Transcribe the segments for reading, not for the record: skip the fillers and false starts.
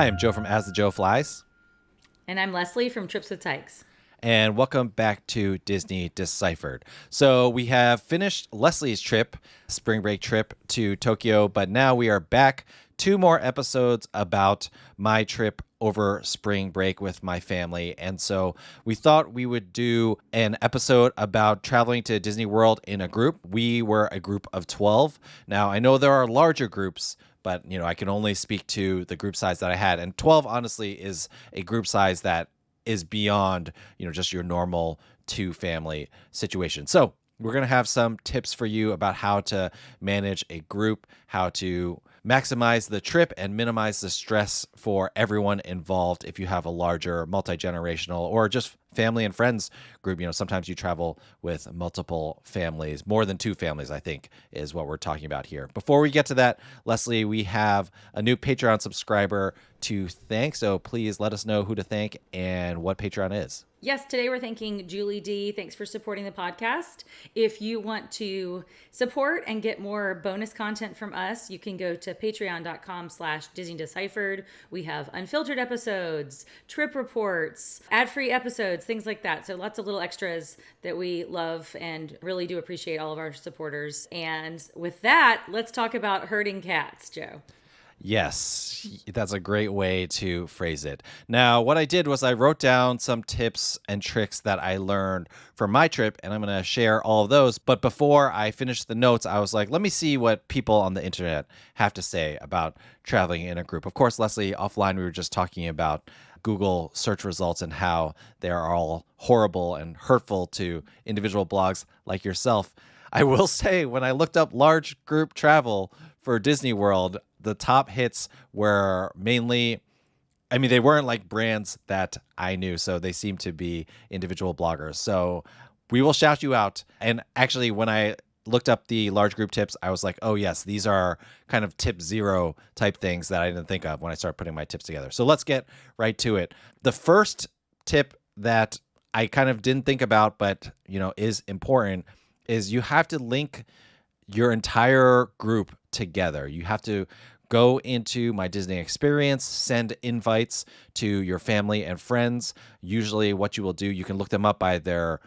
Hi, I'm Joe from As the Joe Flies. And I'm Leslie from Trips with Tykes. And welcome back to Disney Deciphered. So we have finished Leslie's trip, spring break trip to Tokyo, but now we are back. 2 more episodes about my trip over spring break with my family. And so we thought we would do an episode about traveling to Disney World in a group. We were a group of 12. Now, I know there are larger groups, but I can only speak to the group size that I had. And 12, honestly, is a group size that is beyond, just your normal 2-family situation. So we're going to have some tips for you about how to manage a group, how to maximize the trip and minimize the stress for everyone involved if you have a larger multi-generational or just family and friends group. Sometimes you travel with multiple families, more than 2 families, I think, is what we're talking about here. Before we get to that, Leslie, we have a new Patreon subscriber to thank. So please let us know who to thank and what Patreon is. Yes, today we're thanking Julie D. Thanks for supporting the podcast. If you want to support and get more bonus content from us, you can go to patreon.com/Disney Deciphered. We have unfiltered episodes, trip reports, ad-free episodes, things like that. So lots of little extras that we love and really do appreciate all of our supporters. And with that, let's talk about herding cats, Joe. Yes, that's a great way to phrase it. Now, what I did was I wrote down some tips and tricks that I learned from my trip, and I'm going to share all of those. But before I finished the notes, I was like, let me see what people on the internet have to say about traveling in a group. Of course, Leslie, offline, we were just talking about Google search results and how they are all horrible and hurtful to individual blogs like yourself. I will say, when I looked up large group travel for Disney World, the top hits were mainly, they weren't like brands that I knew, so they seemed to be individual bloggers. So we will shout you out. And actually, when I looked up the large group tips, I was like, oh yes, these are kind of tip 0 type things that I didn't think of when I started putting my tips together. So let's get right to it. The first tip that I kind of didn't think about, but is important, is you have to link your entire group together. You have to go into My Disney Experience, send invites to your family and friends. Usually what you will do, you can look them up by their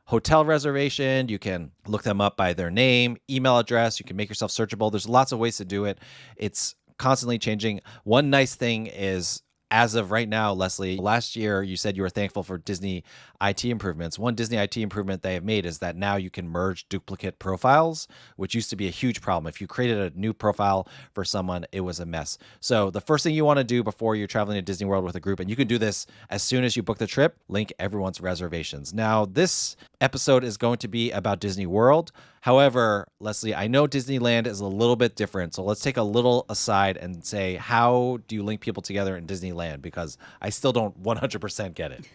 hotel reservation. You can look them up by their name, email address. You can make yourself searchable. There's lots of ways to do it. It's constantly changing. One nice thing is, as of right now, Leslie, last year you said you were thankful for Disney IT improvements. One Disney IT improvement they have made is that now you can merge duplicate profiles, which used to be a huge problem. If you created a new profile for someone, it was a mess. So the first thing you want to do before you're traveling to Disney World with a group, and you can do this as soon as you book the trip, link everyone's reservations. Now, this episode is going to be about Disney World. However, Leslie, I know Disneyland is a little bit different. So let's take a little aside and say, how do you link people together in Disneyland? Because I still don't 100% get it.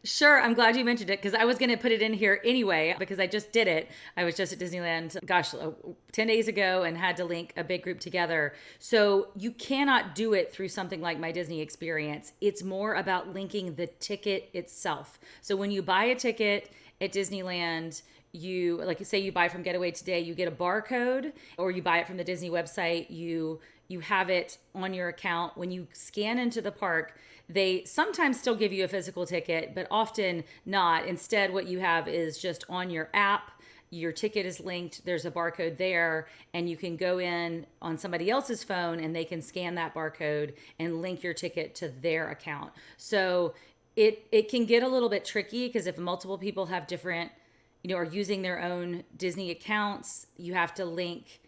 Sure, I'm glad you mentioned it because I was going to put it in here anyway because I just did it. I was just at Disneyland, 10 days ago and had to link a big group together. So you cannot do it through something like My Disney Experience. It's more about linking the ticket itself. So when you buy a ticket at Disneyland, you say you buy from Getaway Today, you get a barcode, or you buy it from the Disney website, you have it on your account. When you scan into the park, they sometimes still give you a physical ticket, but often not. Instead, what you have is just on your app, your ticket is linked, there's a barcode there, and you can go in on somebody else's phone and they can scan that barcode and link your ticket to their account. So it can get a little bit tricky because if multiple people have different, are using their own Disney accounts, you have to link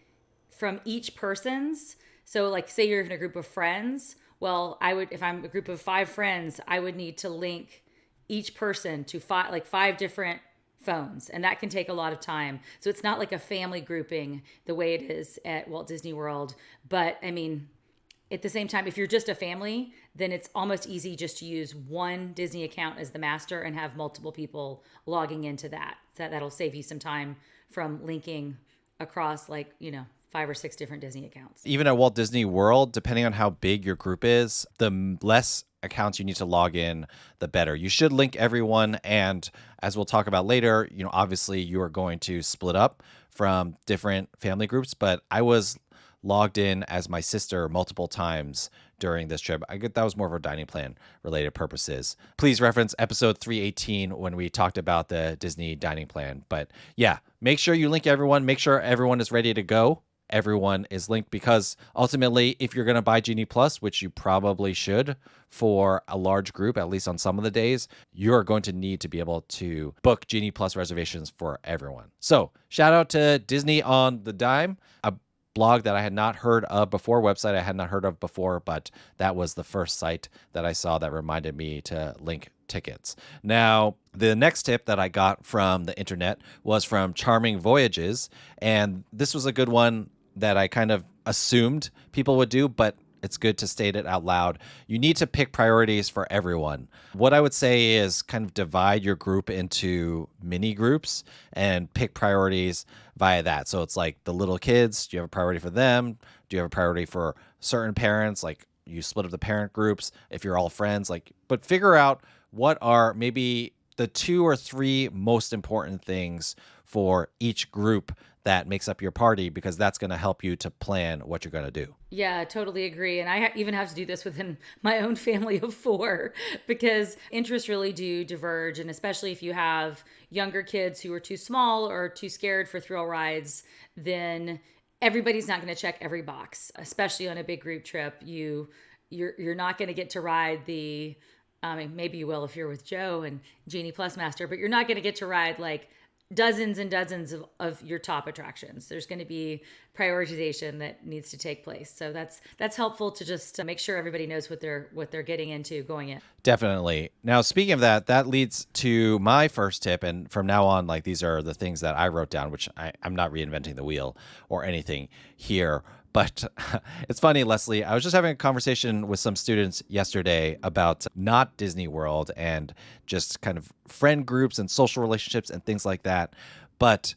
from each person's. So say you're in a group of friends. Well, if I'm a group of 5 friends, I would need to link each person to 5 different phones. And that can take a lot of time. So it's not like a family grouping the way it is at Walt Disney World. But at the same time, if you're just a family, then it's almost easy just to use one Disney account as the master and have multiple people logging into that. That'll save you some time from linking across 5 or 6 different Disney accounts. Even at Walt Disney World, depending on how big your group is, the less accounts you need to log in, the better. You should link everyone. And as we'll talk about later, obviously you are going to split up from different family groups. But I was logged in as my sister multiple times during this trip. That was more for dining plan related purposes. Please reference episode 318 when we talked about the Disney dining plan. But yeah, make sure you link everyone. Make sure everyone is ready to go. Everyone is linked because ultimately, if you're going to buy Genie Plus, which you probably should for a large group, at least on some of the days, you're going to need to be able to book Genie Plus reservations for everyone. So shout out to Disney on the Dime, a blog that I had not heard of before, website I had not heard of before, but that was the first site that I saw that reminded me to link tickets. Now, the next tip that I got from the internet was from Charming Voyages, and this was a good one that I kind of assumed people would do, but it's good to state it out loud. You need to pick priorities for everyone. What I would say is kind of divide your group into mini groups and pick priorities via that. So it's like the little kids, do you have a priority for them? Do you have a priority for certain parents? Like you split up the parent groups if you're all friends, but figure out what are maybe the 2 or 3 most important things for each group that makes up your party, because that's going to help you to plan what you're going to do. Yeah, totally agree. And I even have to do this within my own family of 4 because interests really do diverge. And especially if you have younger kids who are too small or too scared for thrill rides, then everybody's not going to check every box, especially on a big group trip. You're not going to get to ride the, maybe you will if you're with Joe and Genie Plus Master, but you're not going to get to ride like dozens and dozens of your top attractions. There's going to be prioritization that needs to take place. So that's helpful to just make sure everybody knows what they're getting into going in. Definitely. Now, speaking of that leads to my first tip. And from now on, like these are the things that I wrote down, which I'm not reinventing the wheel or anything here. But it's funny, Leslie, I was just having a conversation with some students yesterday about not Disney World and just kind of friend groups and social relationships and things like that. But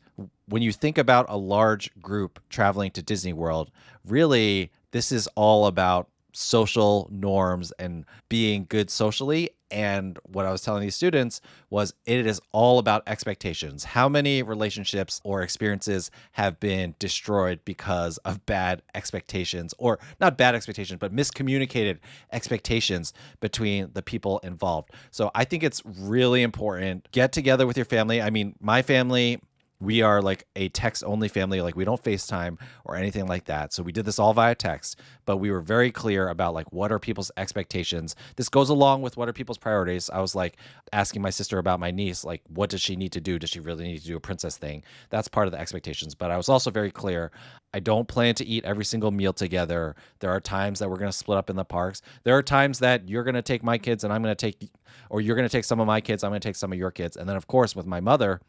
when you think about a large group traveling to Disney World, really, this is all about social norms and being good socially. And what I was telling these students was it is all about expectations. How many relationships or experiences have been destroyed because of bad expectations, or not bad expectations, but miscommunicated expectations between the people involved. So I think it's really important. Get together with your family. I mean, my family, we are like a text only family. Like we don't FaceTime or anything like that. So we did this all via text, but we were very clear about like, what are people's expectations? This goes along with what are people's priorities. I was like asking my sister about my niece, like, what does she need to do? Does she really need to do a princess thing? That's part of the expectations. But I was also very clear. I don't plan to eat every single meal together. There are times that we're going to split up in the parks. There are times that you're going to take my kids and I'm going to take, or you're going to take some of my kids. I'm going to take some of your kids. And then of course with my mother,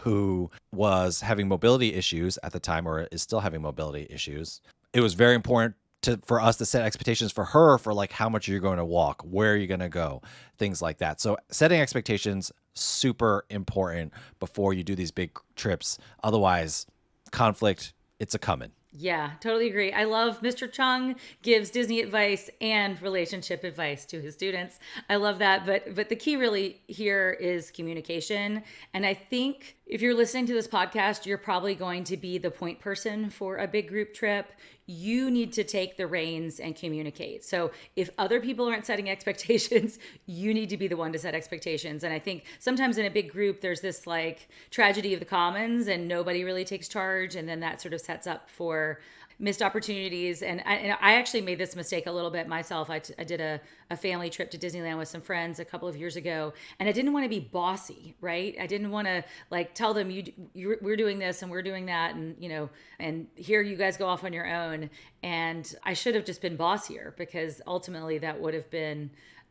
who was having mobility issues at the time, or is still having mobility issues, it was very important for us to set expectations for her for like how much you're going to walk, where are you going to go, things like that. So setting expectations, super important before you do these big trips. Otherwise, conflict, it's a coming. Yeah, totally agree. I love Mr. Chung gives Disney advice and relationship advice to his students. I love that. But the key really here is communication. And I think if you're listening to this podcast, you're probably going to be the point person for a big group trip. You need to take the reins and communicate. So if other people aren't setting expectations, you need to be the one to set expectations. And I think sometimes in a big group, there's this like tragedy of the commons and nobody really takes charge. And then that sort of sets up for missed opportunities. And I actually made this mistake a little bit myself. I did a family trip to Disneyland with some friends a couple of years ago, and I didn't want to be bossy, right? I didn't want to like tell them we're doing this and we're doing that, and and here you guys go off on your own. And I should have just been bossier, because ultimately that would have been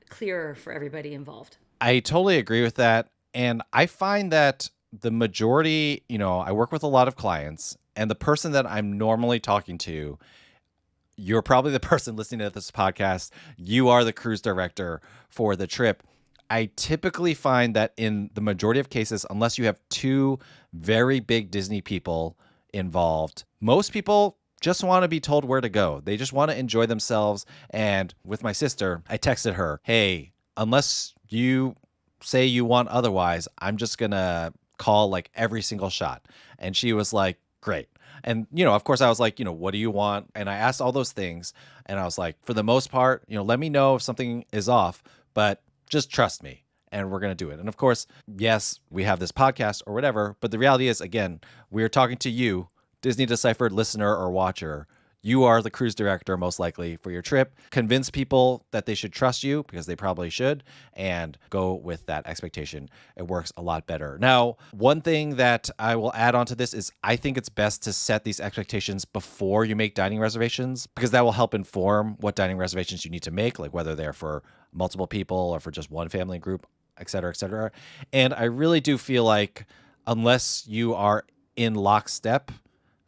clearer for everybody involved. I totally agree with that. And I find that the majority, I work with a lot of clients, and the person that I'm normally talking to, you're probably the person listening to this podcast. You are the cruise director for the trip. I typically find that in the majority of cases, unless you have 2 very big Disney people involved, most people just want to be told where to go. They just want to enjoy themselves. And with my sister, I texted her, hey, unless you say you want otherwise, I'm just going to call like every single shot. And she was like, great. And, of course I was like, what do you want? And I asked all those things and I was like, for the most part, let me know if something is off, but just trust me and we're going to do it. And of course, yes, we have this podcast or whatever, but the reality is, again, we're talking to you, Disney Deciphered listener or watcher. You are the cruise director, most likely, for your trip. Convince people that they should trust you because they probably should, and go with that expectation. It works a lot better. Now, one thing that I will add on to this is I think it's best to set these expectations before you make dining reservations because that will help inform what dining reservations you need to make, like whether they're for multiple people or for just one family group, et cetera, et cetera. And I really do feel like unless you are in lockstep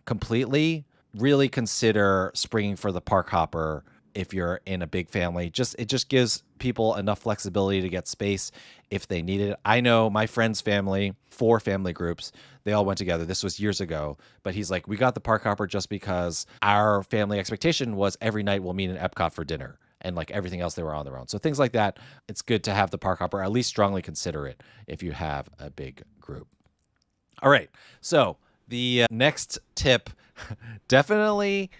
completely, really consider springing for the park hopper if you're in a big family. It just gives people enough flexibility to get space if they need it. I know my friend's family, 4 family groups, they all went together. This was years ago, but he's like, we got the park hopper just because our family expectation was every night we'll meet in Epcot for dinner. And like everything else, they were on their own. So things like that, it's good to have the park hopper. At least strongly consider it if you have a big group. All right. So the next tip, definitely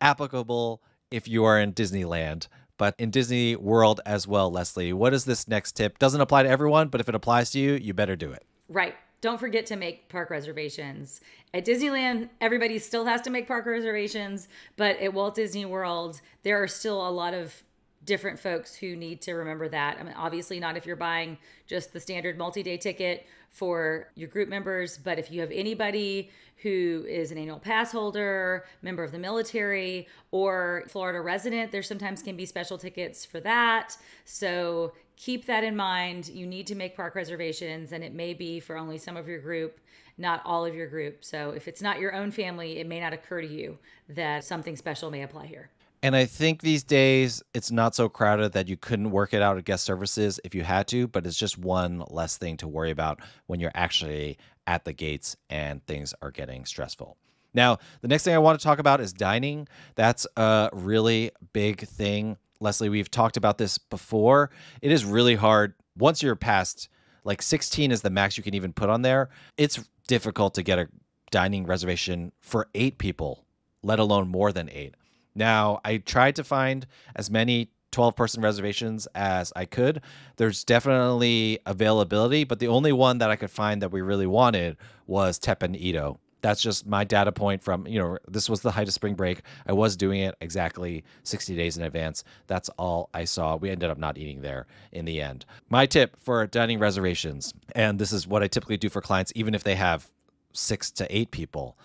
applicable if you are in Disneyland, but in Disney World as well, Leslie. What is this next tip? Doesn't apply to everyone, but if it applies to you, you better do it. Right. Don't forget to make park reservations. At Disneyland, everybody still has to make park reservations, but at Walt Disney World, there are still a lot of different folks who need to remember that. I mean, obviously not if you're buying just the standard multi-day ticket for your group members, but if you have anybody who is an annual pass holder, member of the military, or Florida resident, there sometimes can be special tickets for that. So keep that in mind. You need to make park reservations, and it may be for only some of your group, not all of your group. So if it's not your own family, it may not occur to you that something special may apply here. And I think these days it's not so crowded that you couldn't work it out at guest services if you had to, but it's just one less thing to worry about when you're actually at the gates and things are getting stressful. Now, the next thing I want to talk about is dining. That's a really big thing. Leslie, we've talked about this before. It is really hard once you're past, like 16 is the max you can even put on there. It's difficult to get a dining reservation for 8 people, let alone more than 8. Now, I tried to find as many 12-person reservations as I could. There's definitely availability, but the only one that I could find that we really wanted was Tep and Ito. That's just my data point from, this was the height of spring break. I was doing it exactly 60 days in advance. That's all I saw. We ended up not eating there in the end. My tip for dining reservations, and this is what I typically do for clients, even if they have 6 to 8 people,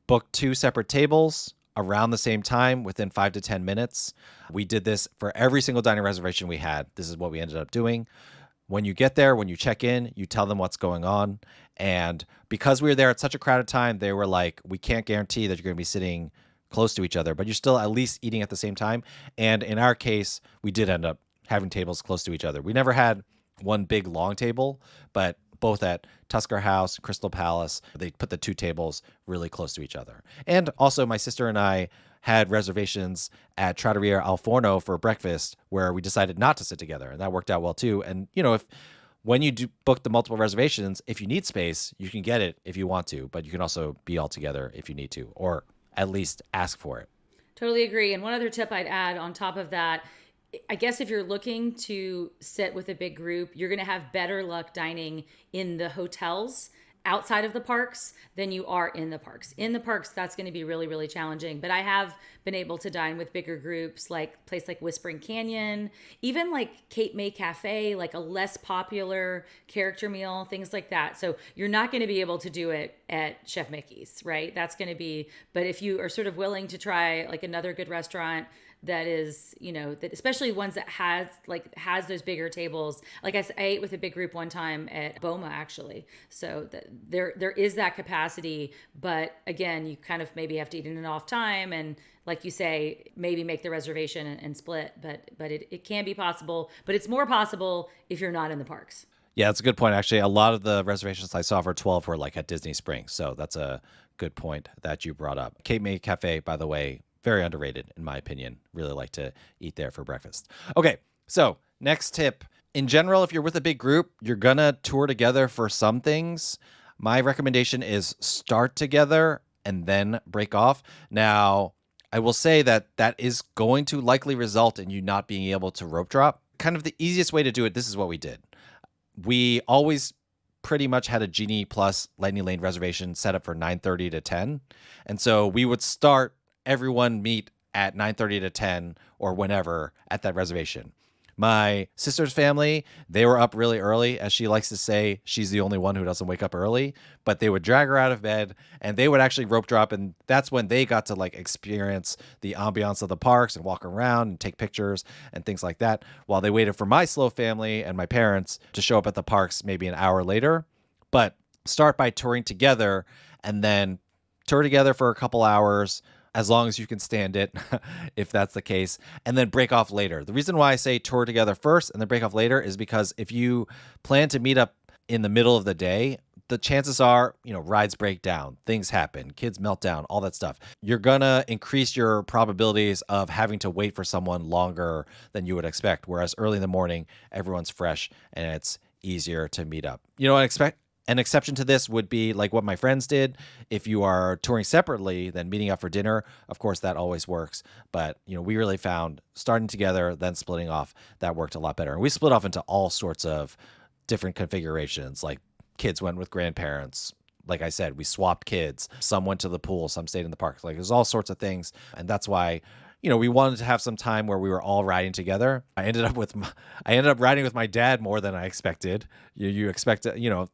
book 2 separate tables around the same time within 5 to 10 minutes. We did this for every single dining reservation we had. This is what we ended up doing. When you get there, when you check in, you tell them what's going on. And because we were there at such a crowded time, they were like, we can't guarantee that you're going to be sitting close to each other, but you're still at least eating at the same time. And in our case, we did end up having tables close to each other. We never had one big long table, but both at Tusker House, Crystal Palace, they put the 2 tables really close to each other. And also my sister and I had reservations at Trattoria Al Forno for breakfast where we decided not to sit together, and that worked out well too. And if when you do book the multiple reservations, if you need space, you can get it if you want to, but you can also be all together if you need to, or at least ask for it. Totally agree. And one other tip I'd add on top of that, I guess if you're looking to sit with a big group, you're going to have better luck dining in the hotels outside of the parks than you are in the parks. In the parks, that's going to be really, really challenging. But I have been able to dine with bigger groups, like a place like Whispering Canyon, even like Cape May Cafe, like a less popular character meal, things like that. So you're not going to be able to do it at Chef Mickey's, right? That's going to be, but if you are sort of willing to try like another good restaurant that is, that especially ones that has those bigger tables. Like I ate with a big group one time at Boma, actually. So there is that capacity, but again, you kind of maybe have to eat in an off time, and like you say, maybe make the reservation and split. But it can be possible, but it's more possible if you're not in the parks. Yeah, that's a good point. Actually, a lot of the reservations I saw for 12 were like at Disney Springs. So that's a good point that you brought up. Cape May Cafe, by the way, very underrated, in my opinion. Really like to eat there for breakfast. Okay, so next tip. In general, if you're with a big group, you're going to tour together for some things. My recommendation is start together and then break off. Now, I will say that that is going to likely result in you not being able to rope drop. Kind of the easiest way to do it, this is what we did. We always pretty much had a Genie Plus Lightning Lane reservation set up for 9:30 to 10. And so we would start everyone meet at 9:30 to 10 or whenever at that reservation. My sister's family, they were up really early. As she likes to say, she's the only one who doesn't wake up early, but they would drag her out of bed and they would actually rope drop. And that's when they got to like experience the ambiance of the parks and walk around and take pictures and things like that, while they waited for my slow family and my parents to show up at the parks maybe an hour later. But start by touring together and then tour together for a couple hours, as long as you can stand it, if that's the case, and then break off later. The reason why I say tour together first and then break off later is because if you plan to meet up in the middle of the day, the chances are, rides break down, things happen, kids melt down, all that stuff. You're going to increase your probabilities of having to wait for someone longer than you would expect. Whereas early in the morning, everyone's fresh and it's easier to meet up. An exception to this would be like what my friends did. If you are touring separately, then meeting up for dinner, of course, that always works. But, we really found starting together, then splitting off, that worked a lot better. And we split off into all sorts of different configurations. Like kids went with grandparents. Like I said, we swapped kids. Some went to the pool, some stayed in the park. Like there's all sorts of things. And that's why we wanted to have some time where we were all riding together. I ended up riding with my dad more than I expected. You expect,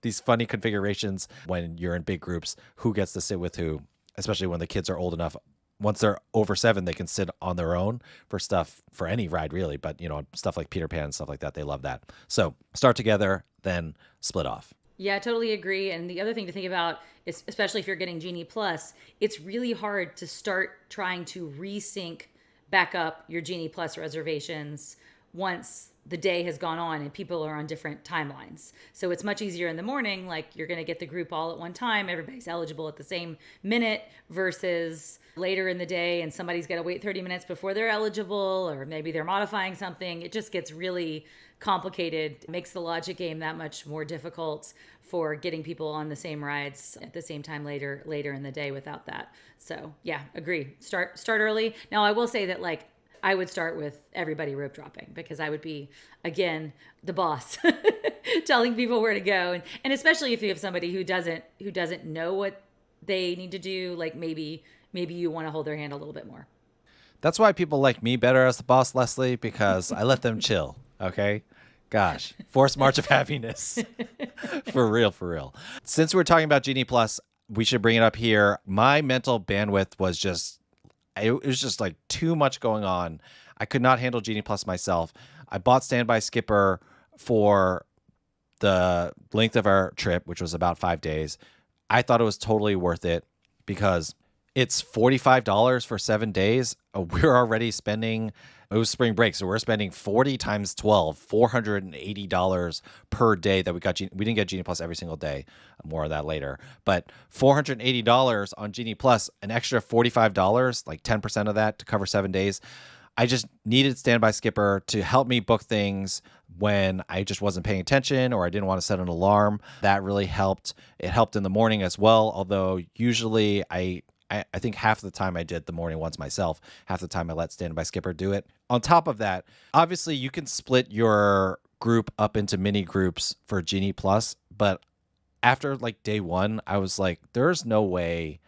these funny configurations when you're in big groups, who gets to sit with who, especially when the kids are old enough. Once they're over 7, they can sit on their own for any ride really. But, stuff like Peter Pan and stuff like that, they love that. So start together, then split off. Yeah, I totally agree. And the other thing to think about is, especially if you're getting Genie Plus, it's really hard to start trying to resync back up your Genie Plus reservations once the day has gone on and people are on different timelines. So it's much easier in the morning, like you're going to get the group all at one time, everybody's eligible at the same minute, versus later in the day and somebody's got to wait 30 minutes before they're eligible, or maybe they're modifying something. It just gets really complicated. It makes the logic game that much more difficult for getting people on the same rides at the same time later in the day without that. So yeah, agree. Start early. Now I will say that I would start with everybody rope dropping, because I would be, again, the boss telling people where to go. And especially if you have somebody who doesn't know what they need to do, like maybe you want to hold their hand a little bit more. That's why people like me better as the boss, Leslie, because I let them chill. Okay. Gosh, forced march of happiness. For real. Since we're talking about Genie Plus, we should bring it up here. My mental bandwidth was just like too much going on. I could not handle Genie Plus myself. I bought Standby Skipper for the length of our trip, which was about 5 days. I thought it was totally worth it because it's $45 for 7 days. We're already spending, it was spring break, so we're spending 40 times 12, $480 per day that we got. We didn't get Genie Plus every single day. More of that later. But $480 on Genie Plus, an extra $45, like 10% of that to cover 7 days. I just needed Standby Skipper to help me book things when I just wasn't paying attention or I didn't want to set an alarm. That really helped. It helped in the morning as well, although usually I think half the time I did the morning ones myself. Half the time I let Standby Skipper do it. On top of that, obviously you can split your group up into mini groups for Genie Plus, but after like day 1, I was like, there's no way.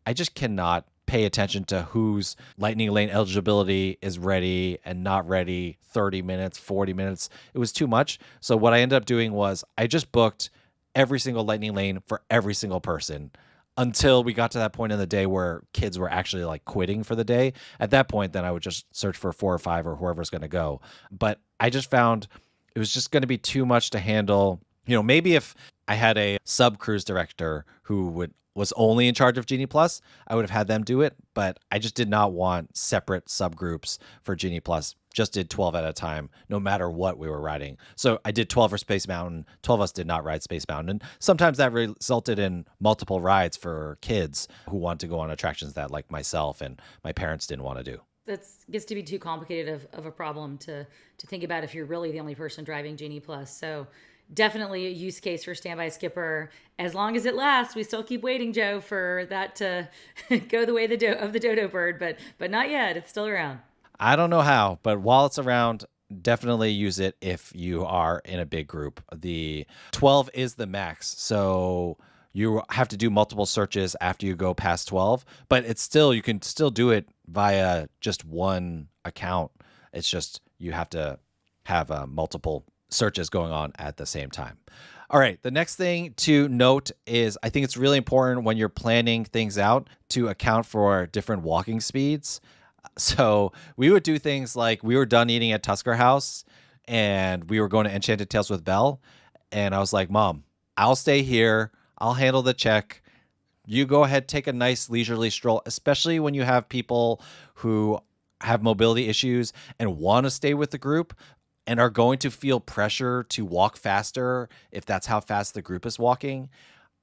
I just cannot pay attention to whose Lightning Lane eligibility is ready and not ready 30 minutes, 40 minutes. It was too much. So what I ended up doing was I just booked every single Lightning Lane for every single person until we got to that point in the day where kids were actually like quitting for the day. At that point, then I would just search for 4 or 5 or whoever's going to go. But I just found it was just going to be too much to handle. Maybe if I had a sub cruise director who was only in charge of Genie Plus, I would have had them do it, but I just did not want separate subgroups for Genie Plus. Just did 12 at a time, no matter what we were riding. So I did 12 for Space Mountain. 12 of us did not ride Space Mountain. And sometimes that resulted in multiple rides for kids who want to go on attractions that like myself and my parents didn't want to do. That gets to be too complicated of a problem to think about if you're really the only person driving Genie Plus. So definitely a use case for standby skipper. As long as it lasts, we still keep waiting, Joe, for that to go the way of the dodo bird, but not yet. It's still around. I don't know how, but while it's around, definitely use it if you are in a big group. The 12 is the max. So you have to do multiple searches after you go past 12, but it's still, you can still do it via just one account. It's just you have to have multiple searches going on at the same time. All right. The next thing to note is I think it's really important when you're planning things out to account for different walking speeds. So we would do things like we were done eating at Tusker House and we were going to Enchanted Tales with Belle. And I was like, Mom, I'll stay here. I'll handle the check. You go ahead, take a nice leisurely stroll, especially when you have people who have mobility issues and want to stay with the group and are going to feel pressure to walk faster if that's how fast the group is walking.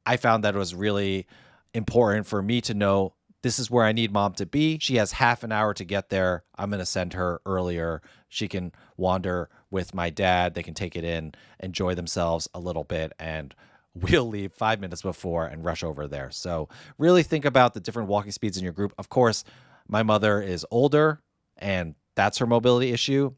I found that it was really important for me to know this is where I need Mom to be. She has half an hour to get there. I'm going to send her earlier. She can wander with my dad. They can take it in, enjoy themselves a little bit, and we'll leave 5 minutes before and rush over there. So really think about the different walking speeds in your group. Of course, my mother is older and that's her mobility issue.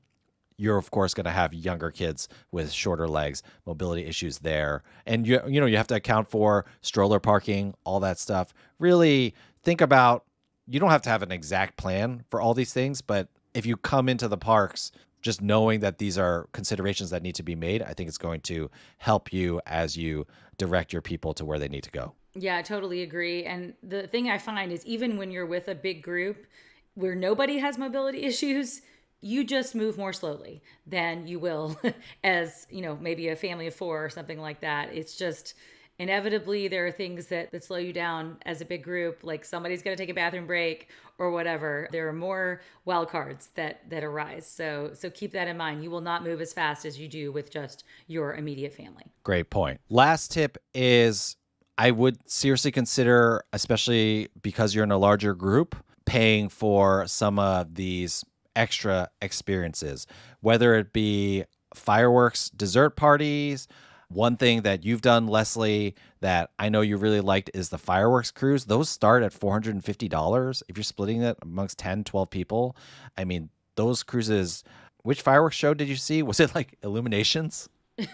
You're of course going to have younger kids with shorter legs, mobility issues there. And you have to account for stroller parking, all that stuff. Really think about, you don't have to have an exact plan for all these things, but if you come into the parks just knowing that these are considerations that need to be made, I think it's going to help you as you direct your people to where they need to go. Yeah, I totally agree. And the thing I find is even when you're with a big group where nobody has mobility issues, you just move more slowly than you will as, maybe a family of four or something like that. It's just inevitably there are things that slow you down as a big group, like somebody's going to take a bathroom break or whatever. There are more wild cards that arise. So keep that in mind. You will not move as fast as you do with just your immediate family. Great point. Last tip is I would seriously consider, especially because you're in a larger group, paying for some of these extra experiences, whether it be fireworks, dessert parties. One thing that you've done, Leslie, that I know you really liked is the fireworks cruise. Those start at $450 if you're splitting it amongst 10, 12 people. I mean, those cruises, which fireworks show did you see? Was it like Illuminations? I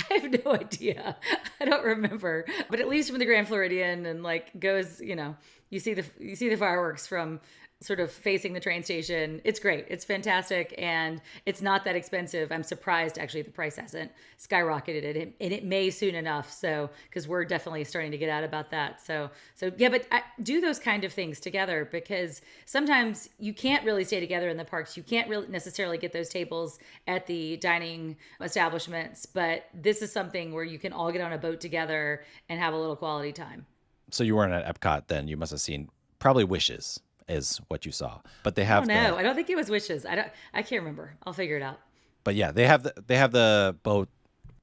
have no idea. I don't remember. But it leaves from the Grand Floridian and goes, you see the fireworks from sort of facing the train station. It's great. It's fantastic. And it's not that expensive. I'm surprised actually the price hasn't skyrocketed, and it may soon enough. So, because we're definitely starting to get out about that. So yeah, but do those kind of things together, because sometimes you can't really stay together in the parks. You can't really necessarily get those tables at the dining establishments, but this is something where you can all get on a boat together and have a little quality time. So you weren't at Epcot then. You must have seen probably Wishes is what you saw. But they have I don't think it was Wishes. I can't remember. I'll figure it out. But yeah, they have the boat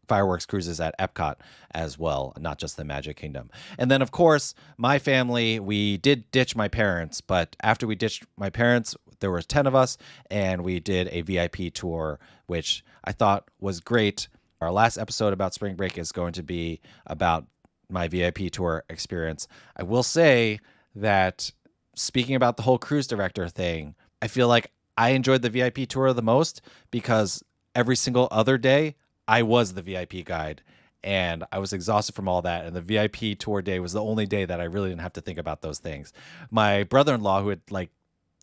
fireworks cruises at Epcot as well, not just the Magic Kingdom. And then of course, my family, we did ditch my parents, but after we ditched my parents, there were 10 of us and we did a VIP tour, which I thought was great. Our last episode about spring break is going to be about my VIP tour experience. I will say that speaking about the whole cruise director thing, I feel like I enjoyed the VIP tour the most because every single other day I was the VIP guide and I was exhausted from all that. And the VIP tour day was the only day that I really didn't have to think about those things. My brother-in-law, who had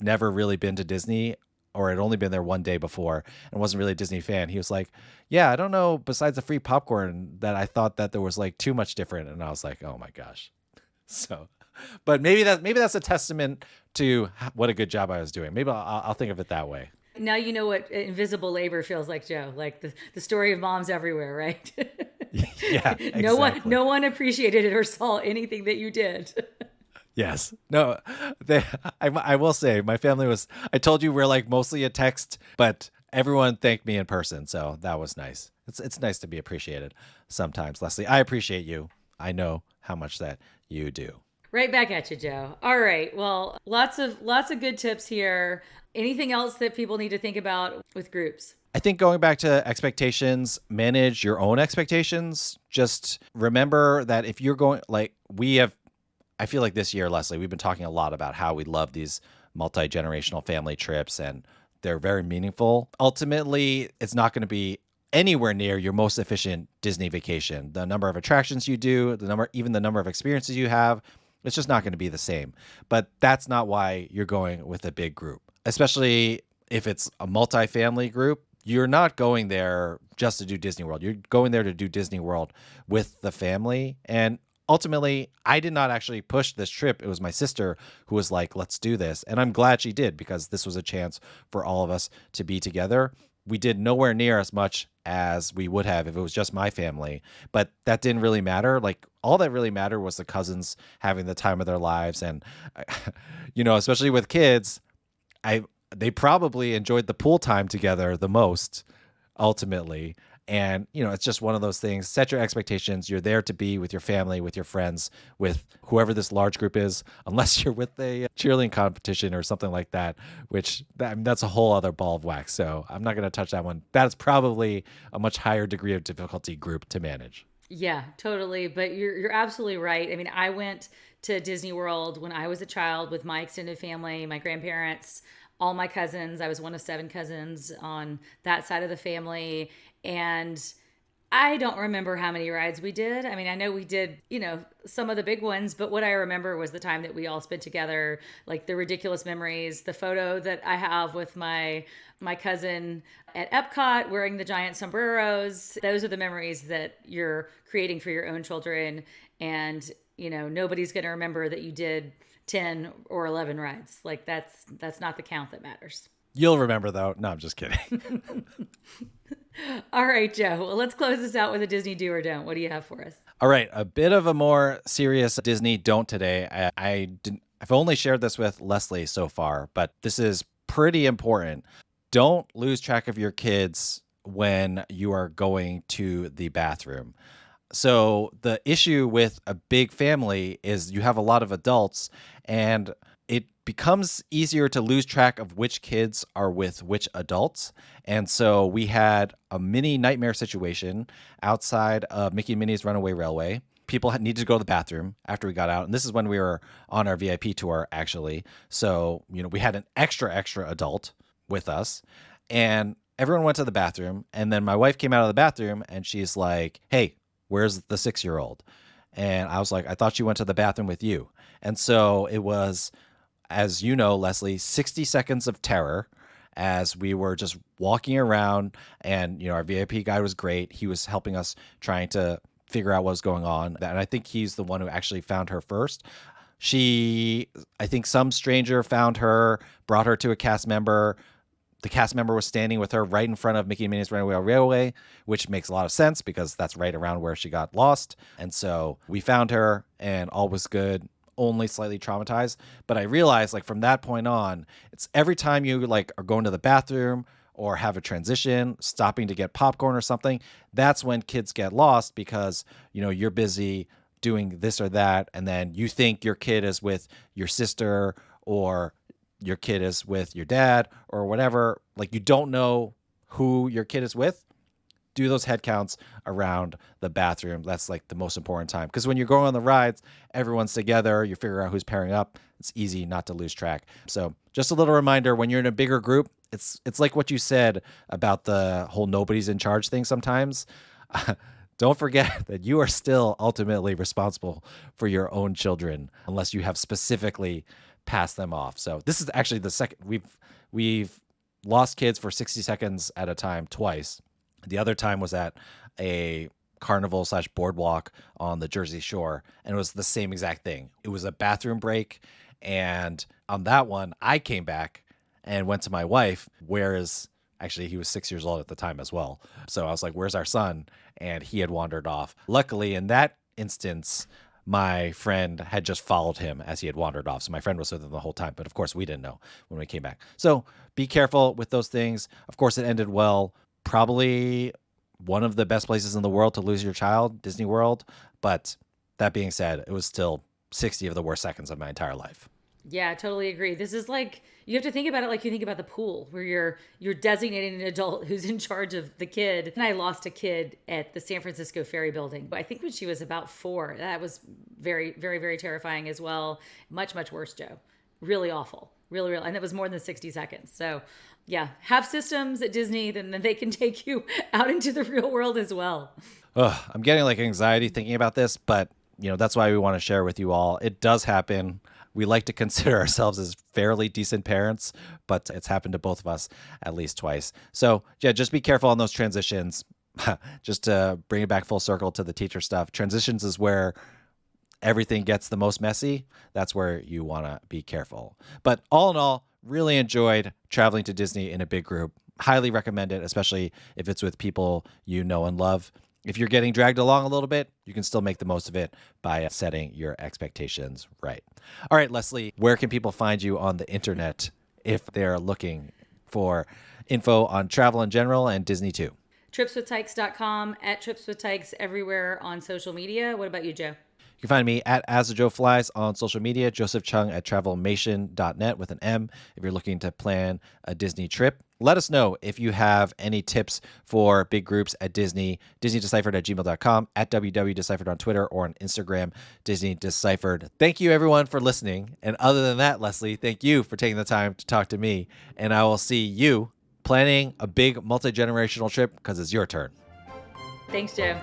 never really been to Disney or had only been there one day before and wasn't really a Disney fan, he was like, yeah, I don't know, besides the free popcorn, that I thought that there was too much different. And I was like, oh my gosh. So, but maybe that's a testament to what a good job I was doing. Maybe I'll think of it that way. Now you know what invisible labor feels like, Joe. Like the story of moms everywhere, right? Yeah, exactly. No one appreciated it or saw anything that you did. Yes. No, I will say my family was, I told you we're mostly a text, but everyone thanked me in person. So that was nice. It's nice to be appreciated sometimes. Leslie, I appreciate you. I know how much that you do. Right back at you, Joe. All right. Well, lots of good tips here. Anything else that people need to think about with groups? I think going back to expectations, manage your own expectations. Just remember that if you're going, like we have, I feel like this year, Leslie, we've been talking a lot about how we love these multi generational family trips and they're very meaningful. Ultimately, it's not going to be anywhere near your most efficient Disney vacation. The number of attractions you do, even the number of experiences you have, it's just not going to be the same. But that's not why you're going with a big group, especially if it's a multi-family group. You're not going there just to do Disney World. You're going there to do Disney World with the family. And ultimately, I did not actually push this trip. It was my sister who was like, let's do this. And I'm glad she did because this was a chance for all of us to be together. We did nowhere near as much as we would have if it was just my family, but that didn't really matter. Like all that really mattered was the cousins having the time of their lives. And, especially with kids, they probably enjoyed the pool time together the most ultimately. And, it's just one of those things. Set your expectations. You're there to be with your family, with your friends, with whoever this large group is, unless you're with a cheerleading competition or something like that, that's a whole other ball of wax. So I'm not going to touch that one. That's probably a much higher degree of difficulty group to manage. Yeah, totally. But you're absolutely right. I mean, I went to Disney World when I was a child with my extended family, my grandparents, all my cousins. I was one of 7 cousins on that side of the family. And I don't remember how many rides we did. I mean, I know we did, some of the big ones, but what I remember was the time that we all spent together, like the ridiculous memories, the photo that I have with my cousin at Epcot wearing the giant sombreros. Those are the memories that you're creating for your own children. And, nobody's going to remember that you did 10 or 11 rides. Like that's not the count that matters. You'll remember though. No, I'm just kidding. All right, Joe. Well, let's close this out with a Disney do or don't. What do you have for us? All right, a bit of a more serious Disney don't today. I've only shared this with Leslie so far, but this is pretty important. Don't lose track of your kids when you are going to the bathroom. So the issue with a big family is you have a lot of adults and it becomes easier to lose track of which kids are with which adults. And so we had a mini nightmare situation outside of Mickey and Minnie's Runaway Railway. People needed to go to the bathroom after we got out. And this is when we were on our VIP tour, actually. So, we had an extra adult with us. And everyone went to the bathroom. And then my wife came out of the bathroom and she's like, hey, where's the 6-year-old? And I was like, I thought she went to the bathroom with you. And so it was, as you know, Leslie, 60 seconds of terror as we were just walking around. And, our VIP guy was great. He was helping us trying to figure out what was going on. And I think he's the one who actually found her first. I think some stranger found her, brought her to a cast member. The cast member was standing with her right in front of Mickey and Minnie's Runaway Railway, which makes a lot of sense because that's right around where she got lost. And so we found her and all was good, only slightly traumatized. But I realized from that point on, it's every time you are going to the bathroom or have a transition, stopping to get popcorn or something, that's when kids get lost because, you're busy doing this or that. And then you think your kid is with your sister or your kid is with your dad or whatever. You don't know who your kid is with. Do those head counts around the bathroom. That's the most important time. Because when you're going on the rides, everyone's together. You figure out who's pairing up. It's easy not to lose track. So just a little reminder, when you're in a bigger group, it's like what you said about the whole nobody's in charge thing sometimes. Don't forget that you are still ultimately responsible for your own children unless you have specifically passed them off. So this is actually the second we've lost kids for 60 seconds at a time twice. The other time was at a carnival/boardwalk on the Jersey Shore, and it was the same exact thing. It was a bathroom break, and on that one, I came back and went to my wife, whereas actually he was 6 years old at the time as well. So I was like, where's our son? And he had wandered off. Luckily, in that instance, my friend had just followed him as he had wandered off. So my friend was with him the whole time. But of course, we didn't know when we came back. So be careful with those things. Of course, it ended well. Probably one of the best places in the world to lose your child, Disney World. But that being said, it was still 60 of the worst seconds of my entire life. Yeah, I totally agree. This is like you have to think about it like you think about the pool, where you're designating an adult who's in charge of the kid. And I lost a kid at the San Francisco Ferry Building. I think when she was about 4. That was very, very, very terrifying as well. Much, much worse, Joe. Really awful. Really, really. And it was more than 60 seconds. So yeah, have systems at Disney, then they can take you out into the real world as well. Ugh, I'm getting like anxiety thinking about this, but that's why we want to share with you all. It does happen. We like to consider ourselves as fairly decent parents, but it's happened to both of us at least twice. So yeah, just be careful on those transitions. Just to bring it back full circle to the teacher stuff. Transitions is where everything gets the most messy. That's where you want to be careful. But all in all, really enjoyed traveling to Disney in a big group. Highly recommend it, especially if it's with people you know and love. If you're getting dragged along a little bit, you can still make the most of it by setting your expectations right. All right, Leslie, where can people find you on the internet if they're looking for info on travel in general and Disney too? Tripswithtykes.com, at tripswithtykes everywhere on social media. What about you, Joe? You can find me at As the Joe Flies on social media, Joseph Chung at travelmation.net with an M if you're looking to plan a Disney trip. Let us know if you have any tips for big groups at Disney, DisneyDeciphered@gmail.com, at WWDeciphered on Twitter, or on Instagram, Disney Deciphered. Thank you, everyone, for listening. And other than that, Leslie, thank you for taking the time to talk to me. And I will see you planning a big multi-generational trip because it's your turn. Thanks, Joe.